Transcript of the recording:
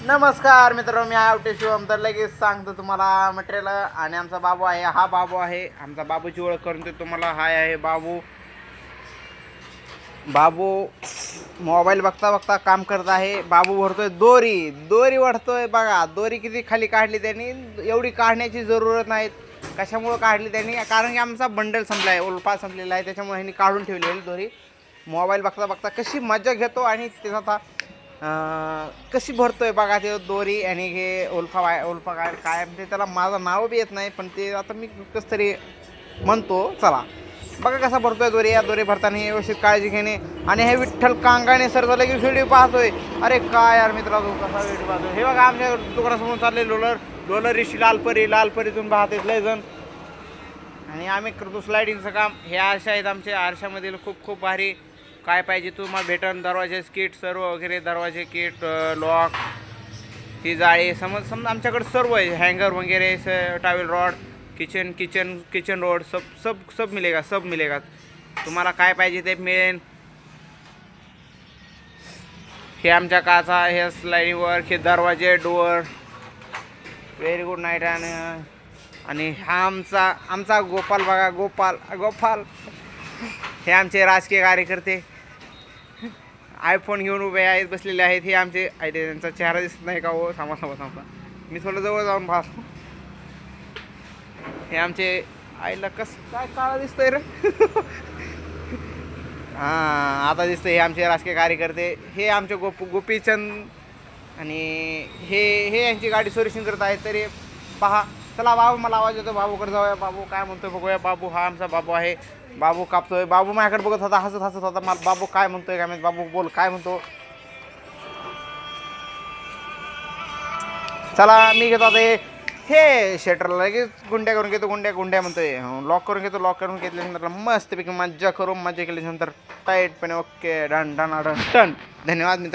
नमस्कार मित्रांनो, मी आवटे शिवम. तर लगेच सांगतो तुम्हाला मटेरियल. आणि आमचा बाबू आहे, हा बाबू आहे आमचा. बाबूची ओळख करून देतो तुम्हाला. हाय आहे बाबू. बाबू मोबाईल बघता बघता काम करत आहे. बाबू भरतोय दोरी. दोरी वाढतोय बघा. दोरी किती खाली काढली त्यांनी. एवढी काढण्याची जरूरत नाही. कशामुळं काढली त्यांनी? कारण की आमचा बंडल संपला आहे, उल्फा संपलेला आहे, त्याच्यामुळे ह्यांनी काढून ठेवलेली दोरी. मोबाईल बघता बघता कशी मजा घेतो आणि त्याचा कशी भरतोय बघा ते दोरी. आणि हे उल्फा काय म्हणते त्याला, माझं नाव बी येत नाही, पण ते आता मी कसं तरी म्हणतो. चला बघा कसा भरतोय दोरी. या दोरी भरताना व्यवस्थित काळजी घेणे. आणि हे विठ्ठल कांगाणे सर झालं की व्हिडिओ पाहतोय. अरे काय यार मित्रांनो, कसा व्हिडिओ पाहतोय. हे बघा आमच्या दुकानासमोर चालले लोलर ऋषी लालपरीतून पाहत लय जण. आणि आम्ही करतो स्लायडिंगचं काम. हे आरशा आहेत आमचे. आरशामधील खूप खूप भारी काय पाहिजे तुम्हाला भेटन. दरवाजे किट सर्व वगैरे, दरवाजे किट, लॉक, ही जाळी, समजा आमच्याकडे सर्व आहे. हँगर वगैरे, टावेल रॉड, किचन रोड, सब मिलेगा. तुम्हाला काय पाहिजे ते मिळेल. हे आमच्या काचा, हे स्लायडिंग वर्क, हे दरवाजे, डोअर. Very good night. आणि हा आमचा गोपाल बघा. गोपाल हे आमचे राजकीय कार्यकर्ते आयफोन घेऊन उभे आहेत, बसलेले आहेत. हे आमचे त्यांचा चेहरा दिसत नाही का हो? थांबा, मी थोडं जवळ जाऊन पाहतो. हे आमचे आईला कसं काय काळं दिसतंय रे. हां, आता दिसतंय. हे आमचे राजकीय कार्यकर्ते. हे आमचे गोपीचंद. आणि हे यांची गाडी सर्व्हिसिंग करत आहेत. तरी पहा. चला बाबू, मला आवाज येतो. बाबूकडे जाऊया. बाबू काय म्हणतोय बघूया. बाबू हा आमचा बाबू आहे. बाबू कापतोय. बाबू माझ्याकडे बघत होता, हसत होता. मला बाबू काय म्हणतोय काय माहिती. बाबू बोल, काय म्हणतो. चला मी घेतो आता हे शटरला लगेच गुंड्या करून घेतो. गुंड्या म्हणतोय. लॉक करून घेतो. लॉक करून घेतल्यानंतर मस्तपैकी मजा केल्यानंतर टाईटपणे ओके. डन. धन्यवाद मित्र.